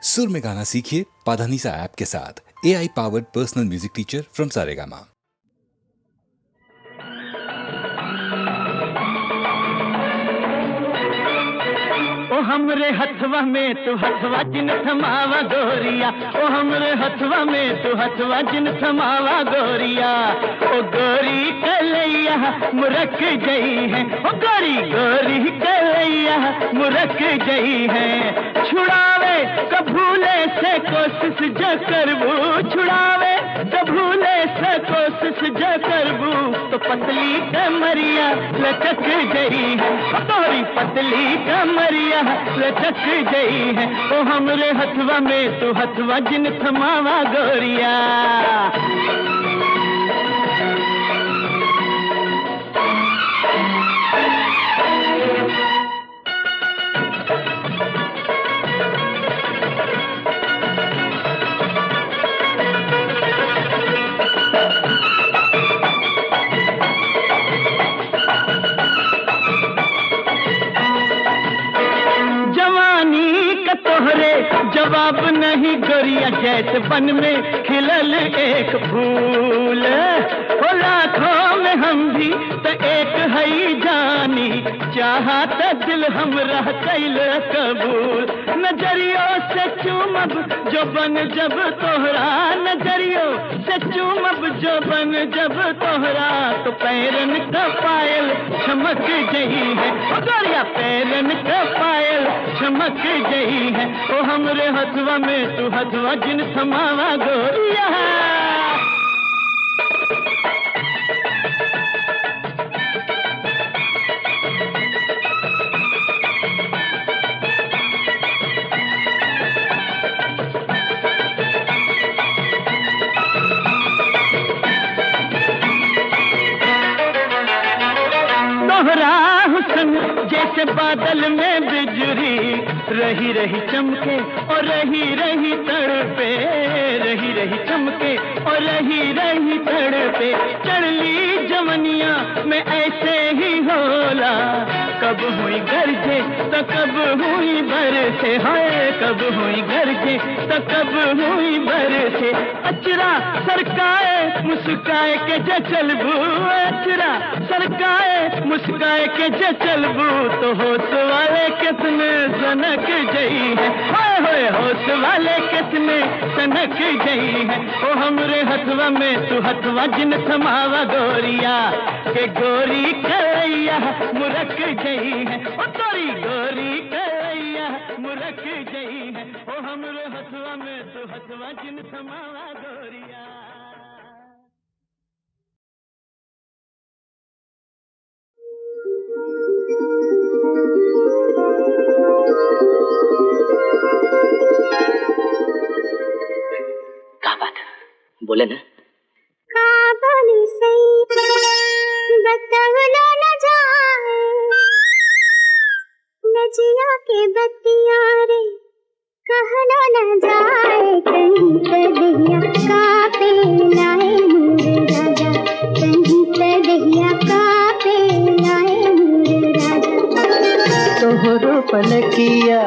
सुर में गाना सीखिए पाधानीसा ऐप के साथ। AI powered personal music teacher from Saregama. ओ हमरे हथवा में तू हथवा जिन थमावा गोरिया, ओ हमरे हथवा में तू हथवा जिन थमावा गोरिया। ओ गोरी कलैया मुरक गई है, ओ गोरी गोरी कलैया मुरक गई है। छुड़ावे कभूले से कोशिश जो करबू, छुड़ावे कभूले से कोशिश जो करबू, तो पतली कमरिया लचक गई है, ओ गोरी पतली कमरिया लचक गई है। ओ हमरे हथवा में तू हथवा जिन थमावा गोरिया। जवाब नहीं गोरिया जैसे बन में खिलल एक फूल, हो लाखों में हम भी तो एक है जानी, चाहत दिल हमरा कैल कबूल। नजरियों से चूमब जो बन जब तोहरा, नजरियों से चूमब जो बन जब तोहरा, तो पैरन का पायल चमक गई है, ओ गोरिया पैरन का पायल चमक गई है। ओ हमरे हथवा में तू हथवा जिन थमावा गोरिया। तोहरा हुस्न जैसे बादल में बिजली, रही रही चमके और रही रही तड़पे, रही रही चमके और रही रही तड़पे। चढ़ली जवनिया में ऐसे ही होला, कब हुई गरजे तो कब हुई बरसे, हाय कब हुई गरजे तो कब हुई बरसे। अचरा सरकाए मुस्काए के जे चलबू, अचरा सरकाए मुस्काए के जे चलबू, तो होश वाले कितने सनक गई है, हाय हाय होश वाले कितने सनक गई है। ओ हमरे हथवा में तू हथवा जिन थमावा गोरिया, के गोरी कलैया मुरक गई है, ओ गोरी गोरी कलैया मुरक गई है। ओ हमरे हथवा में तू हथवा जिन थमावा गोरिया। क्या बात है, बोले ना। बोली सही बतवलो न जाए, नजिया के बत्तियां रे कहलो न जाए। कहीं कदहिया का पे लाए मोरे राजा, कहीं कदहिया का पे लाए मोरे राजा। तोहरो पलकिया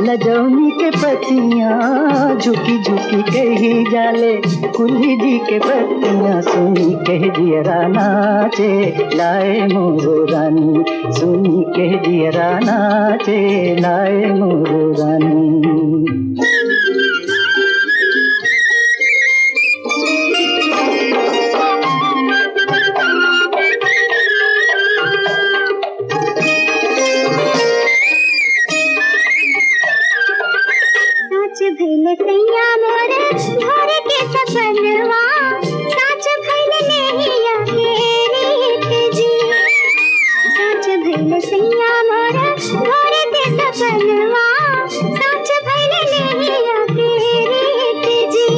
लजौनी के पतियाँ, झुकी झुकी कही जाले कुल्ही जी के पतियाँ। सुनी कह दियरा नाचे लाए मोरो रानी, सुनी कह दियरा नाचे लाए मोरो रानी। भैले सैया मोरे घर के सपनवा, साच भैले नैया के रीत जी, साच भैले सैया मोरे घर के सपनवा, साच भैले नैया के रीत जी।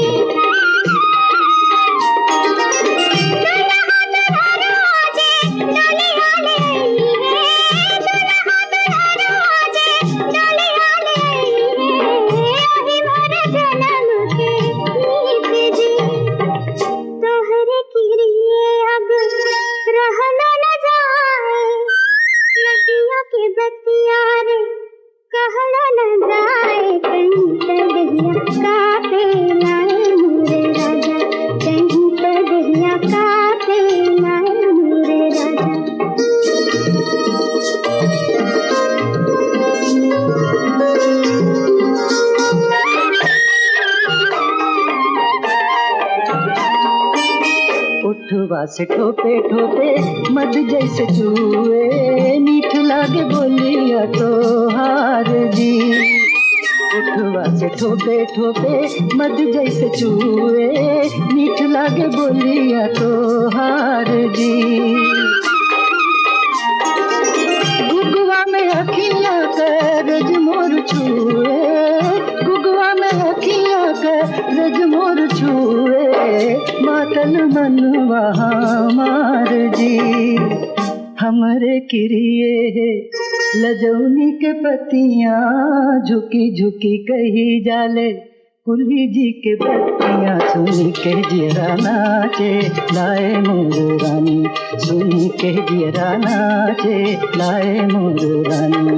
उठवा से ठोपे ठोपे मध जैसे चूए मीठ लागे बोलिया तो हार जी। उठवा से ठोपे ठोपे मध जैसे चूए मीठ लागे बोलिया तो हार जी। गुगवा में अखियाँ कर रज मोर छुए, गुगवा में अखियाँ कर रज मोर छुए मातल मनवा मार जी। हमरे किरिए लजौनी के पतियाँ झुकी झुकी कही जाले कुल्ही जी के बत्तियाँ सुनी के जियरा नाचे लाए मोर रानी, सुनी के जियरा नाचे लाए मोर रानी।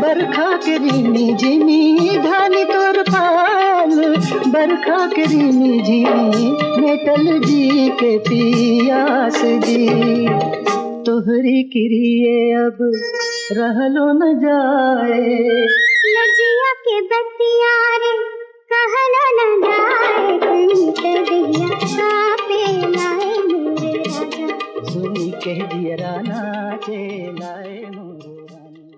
बरखा के रीमी झिमी धानी तोर पायल, बरखा के रीमी झिमी मेटल जी के पियास जी। तोहरी किरिए अब रहलो न जाए, लजिया के बतिया रे कहलो न जाए, कहीं ते दिया पे लाए मेरे राजा, सुनी के जियरा नाचे लाए मोर रानी।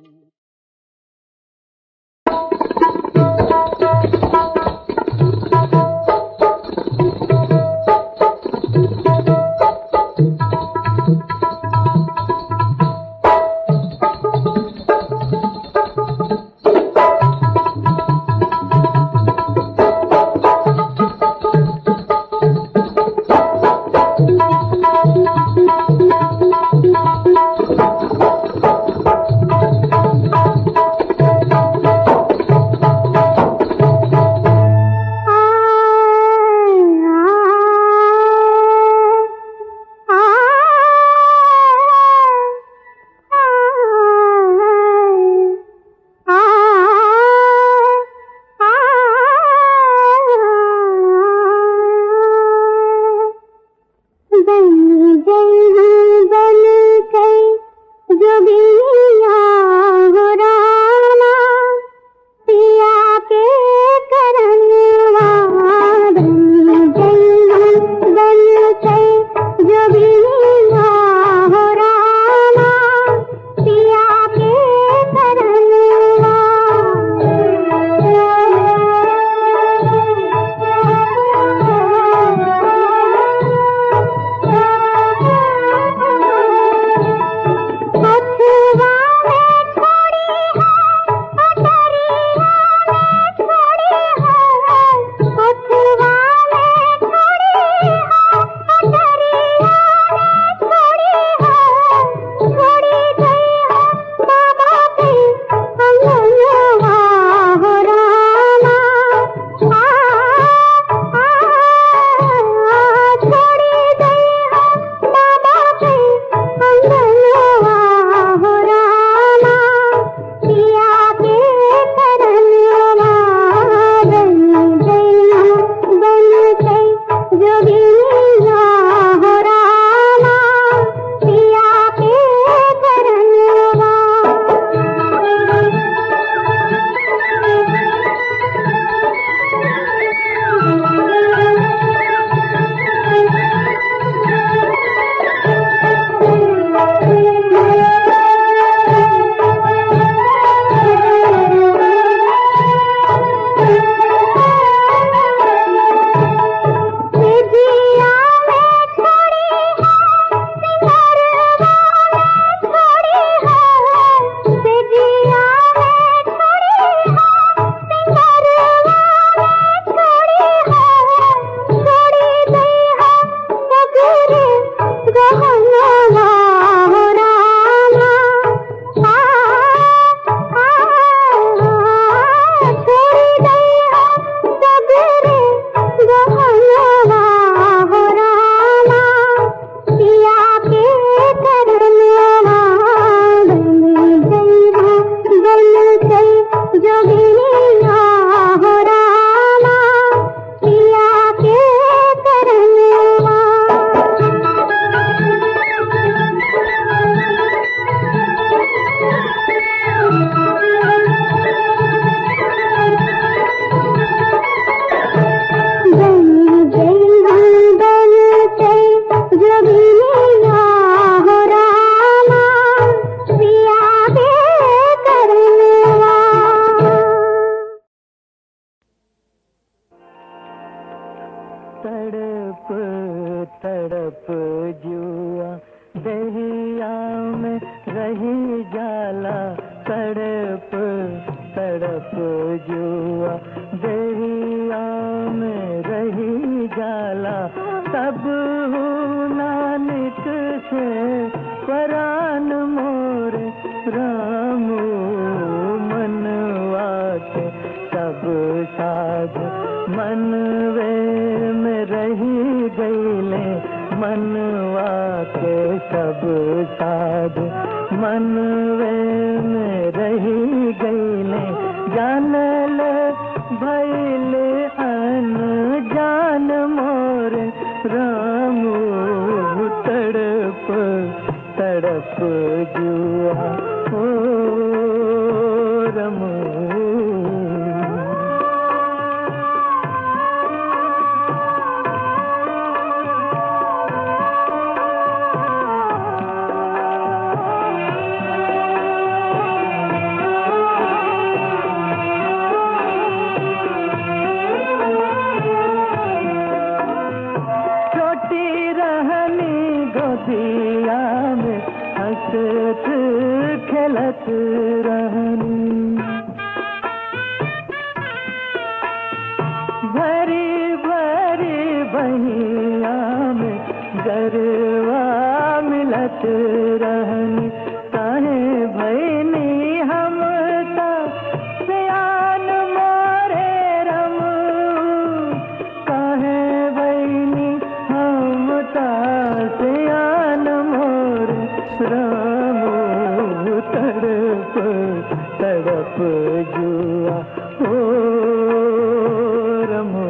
तड़प तड़प जुआ दरिया में रही जाला तब नानक से परान मोरे रामू मनवा के सब साध मनवे में रही गईले मनवा के सब साध मनवे में रही गईले जानल भैल अन जान मोर रामू तड़प तड़प जुआ ओ रमू खेलत रहनी भरी भरी बहिया में गरवा मिलत रहनी काहे भैनी हम सयान मोरे रम काहे भैनी हम सयान मोरे राम तड़प तड़प जुआ ओ रमो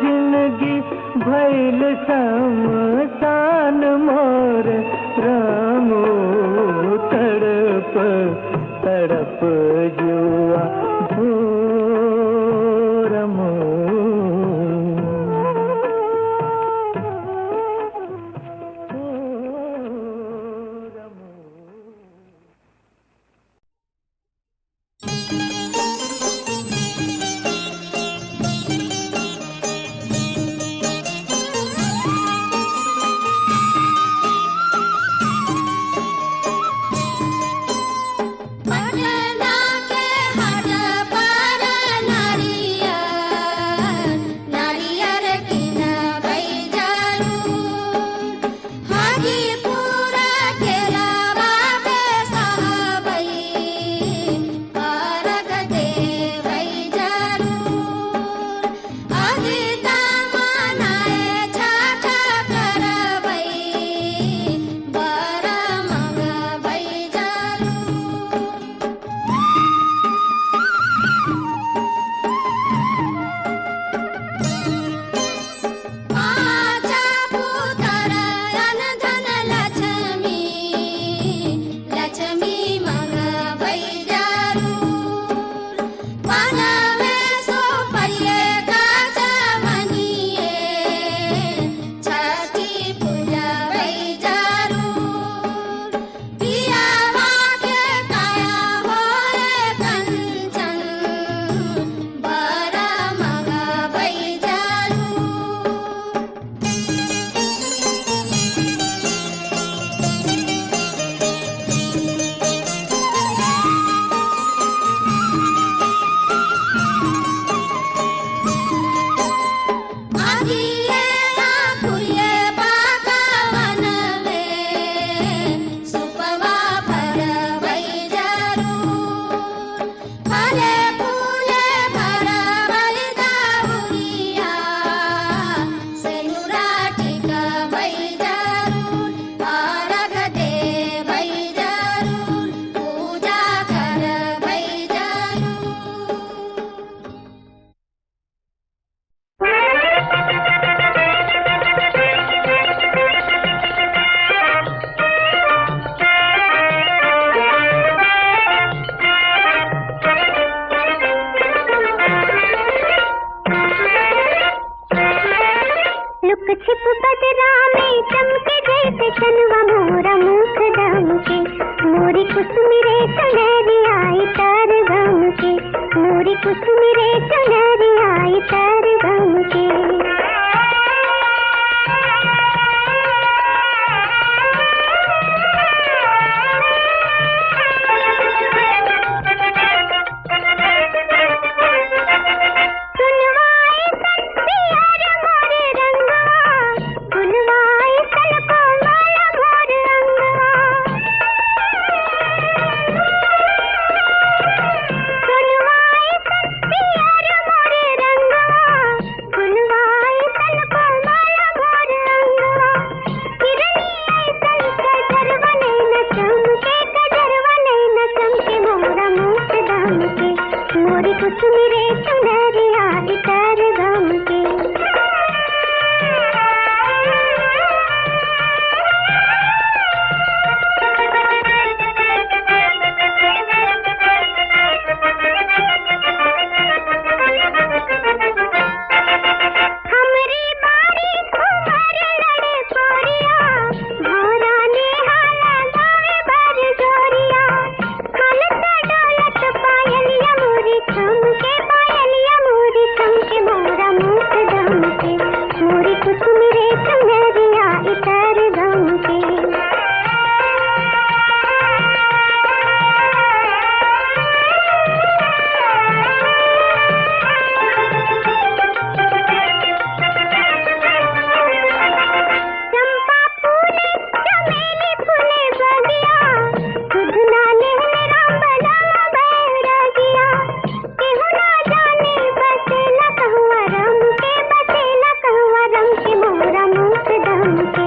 जिंदगी भैल समसान मोर रामू तड़प तड़प जुआ रमो Bye. कुसुमिरे चुनरिया इतर गम के। सुनवाए सत्सियार मोरे रंगवा, बुलवाए सल को माला मोर अंगवा। सुनवाए सत्सियार मोरे रंगवा, बुलवाए सल को माला मोर अंगवा। किरनी ऐसन कजरवा नैन चमके, कजरवा नैन चमके मोरा मुख दाम के। मोरी कुसुमिरे चुनरिया इतर गम के। हमरी बारी उमर लड़े कोरिया, भौरा ने हाला गावे बर जोरिया। हलत डोलत पायलिया मोरी चमके, पायलिया मोरी चमके मोरा मुख दम के। मोरी कुसुमिरे चुनरिया इतर गम के। चंपा फूले चमेली फूले बगिया, खुद ना लेने राम बनावा बैरागिया। केहू ना जाने बसेला कहुआ रम के, बसेला कहुआ रम के मोरा मुख दम के।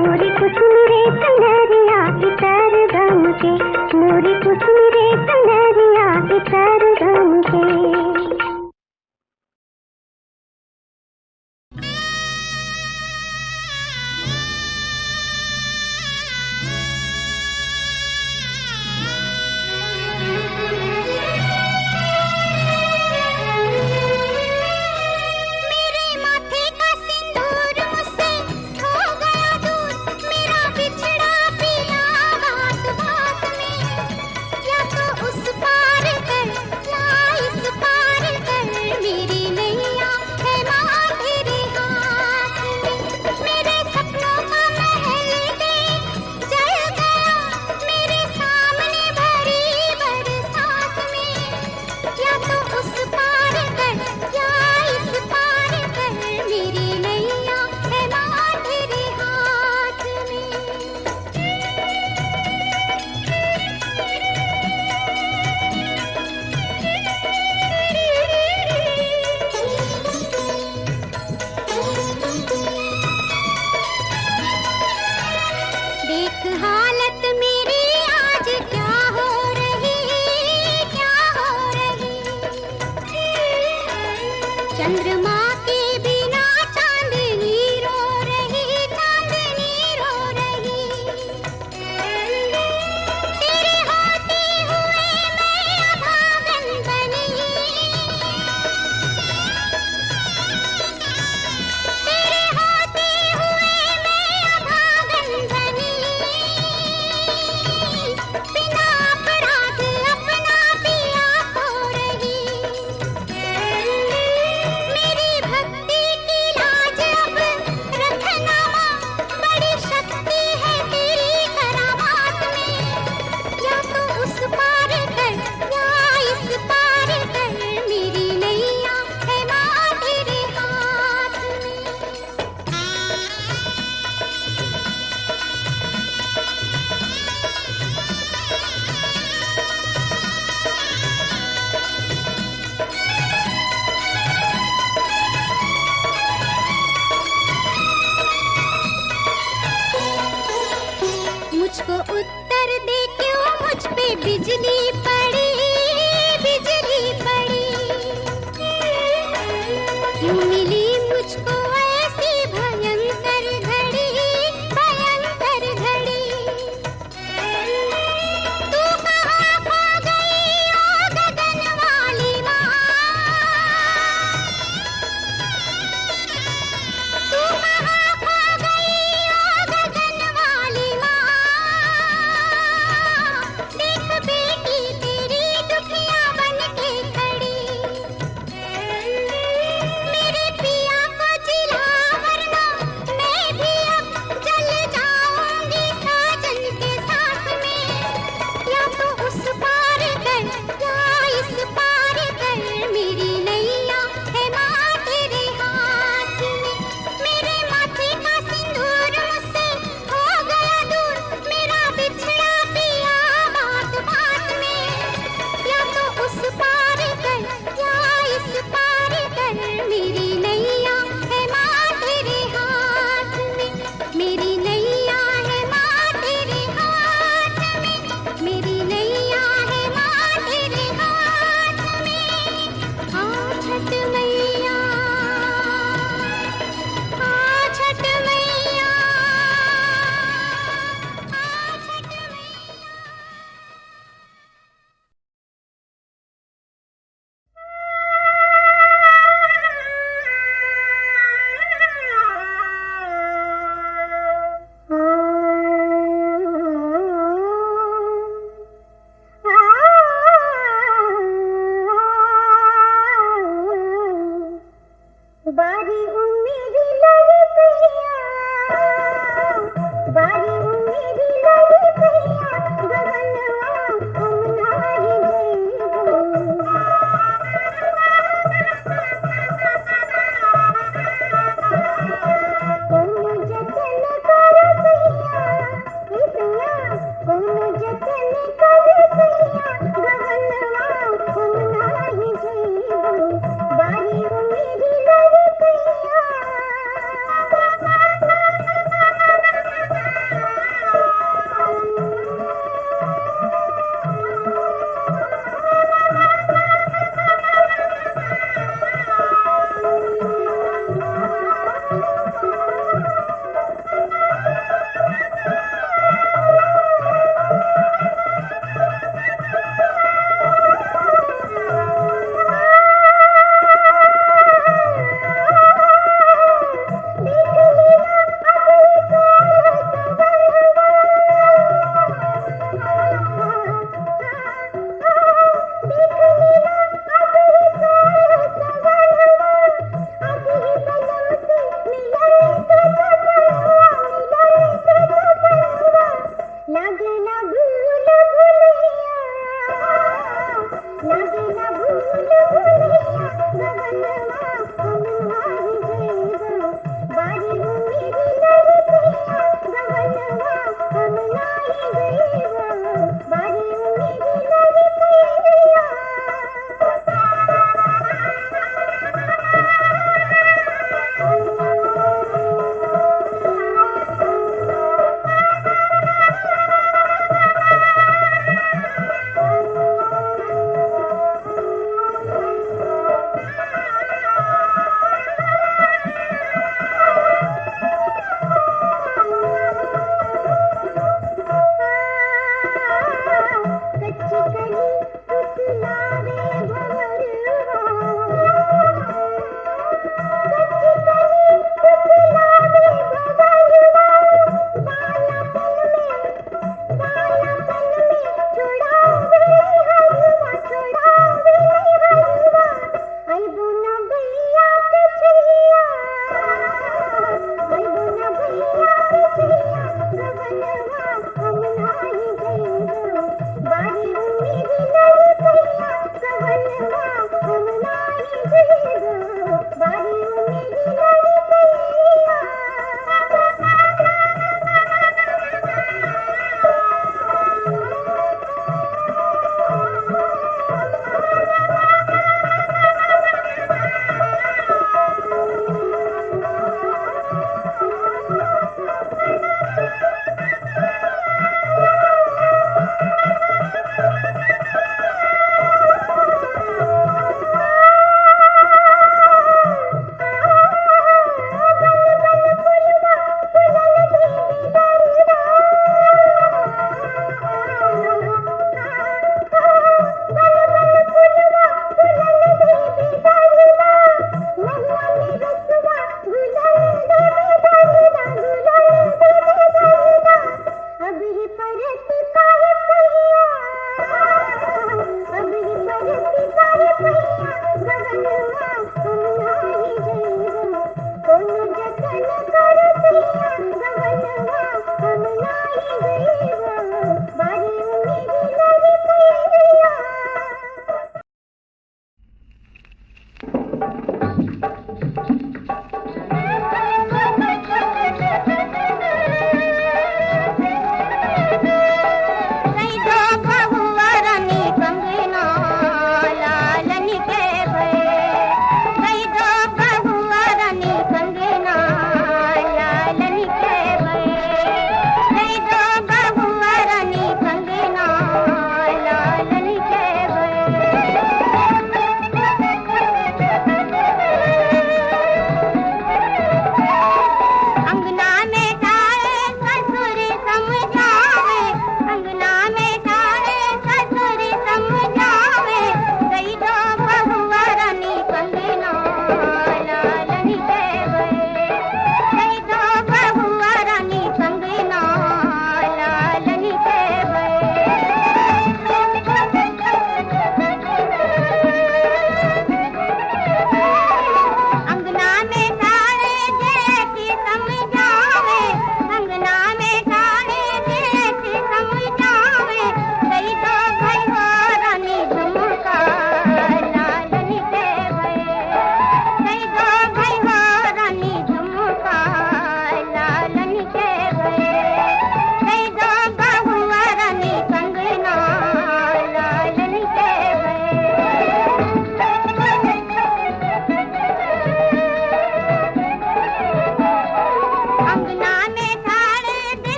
मोरी कुसुमिरे चुनरिया इतर गम के। मोरी कुसुमिरे चुनरिया इतर गम के। मेरे माथे का सिंदूर मुझसे हो गया दूर, मेरा बिछड़ा पिया बात बात में।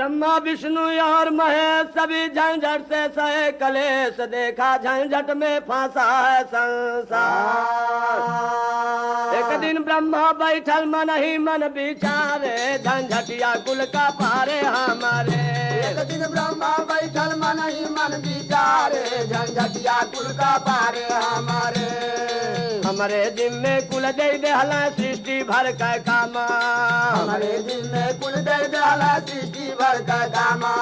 ब्रह्मा विष्णु और महेश सभी झंझट से सहे कलेश, देखा झंझट में फंसा है संसार। एक दिन ब्रह्मा बैठल मन ही मन विचारे, झंझटिया कुल का पारे हमारे। एक दिन ब्रह्मा बैठल मन ही मन विचारे, झंझटिया कुल का पारे हमारे। हमारे दिन में कुल दे देहला सृष्टि भर का कामा, हमारे दिन में कुल दे देहला सृष्टि भर का कामा।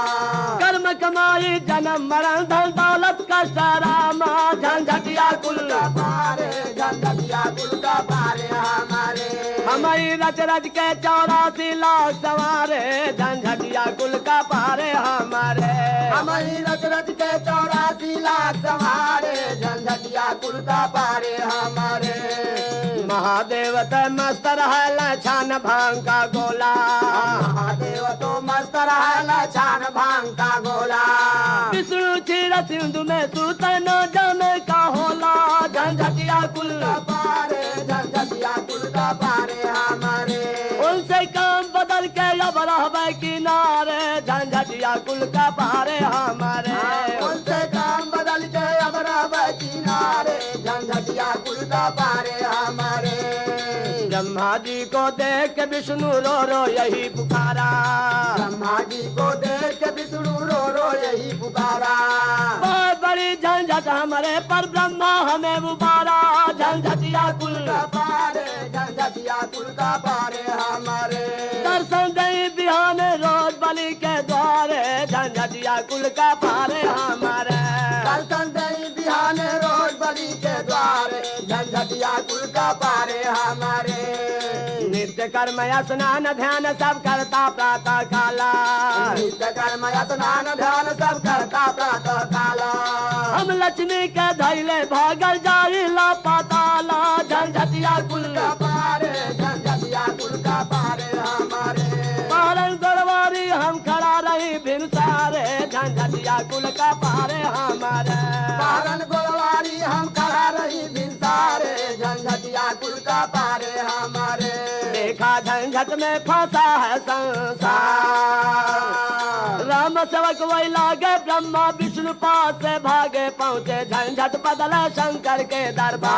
कर्म कमाई जन्म मरण धन दौलत का सरामा, झंझटिया कुल का पारे, झंझटिया कुल का पारे हमारे। हमारी रच रच के 84 लाख सवारे, झंझटिया कुल का पारे हमारे। हमारी रच रच के 84 लाख सवारे, झंझटिया कुल का पारे हमारे। महादेव तो मस्त रहला छान भांग का गोला, महादेव तो मस्त रहला छान भांग का गोला। विष्णु क्षीर सिंधु में सूतन जमे का होला, झंझटिया कुल का पारे, झंझटिया कुल का पारे हमारे। उनसे काम बदल के अब रहबे किनारे, झंझटिया कुल का पारे हमारे। उनसे काम बदल के अब रहबे किनारे, झंझटिया कुल का पारे हमारे। ब्रह्मा जी को देख के विष्णु रो रो यही पुकारा, ब्रह्मा जी को देख के विष्णु रो रो यही पुकारा। बहुत बड़ी झंझट हमारे पर ब्रह्मा हमें उबारा, झंझटिया कुल का पारे, झंझटिया कुल का पारे हमारे। दर्शन दे बिहान रोज बलि के द्वारे, झंझटिया कुल का पारे हमारे। दर्शन दे बिहान रोज बलि के द्वारे, झंझटिया कुल का पारे हमारे। नित्य कर्म स्नान ध्यान सब करता प्रातः काला, नित्य कर्म स्नान ध्यान सब करता प्रातः काला। हम लक्ष्मी के धैले भागल जाइला पाताला, झंझटिया कुल का पारे, झंझटिया कुल का पारे हमारे। पारण गढ़वारी हम खड़ा रही भिनसारे, झंझटिया कुल का पारे हमारे। पारण गोलवारी हम खड़ा रही भिनसारे, झंझटिया कुल का पारे हमारे। देखा झंझट में फंसा है संसार, राम सेवक वही लागे ब्रह्मा विष्णु पास से भागे, पहुँचे झंझट बदला शंकर के दरबार।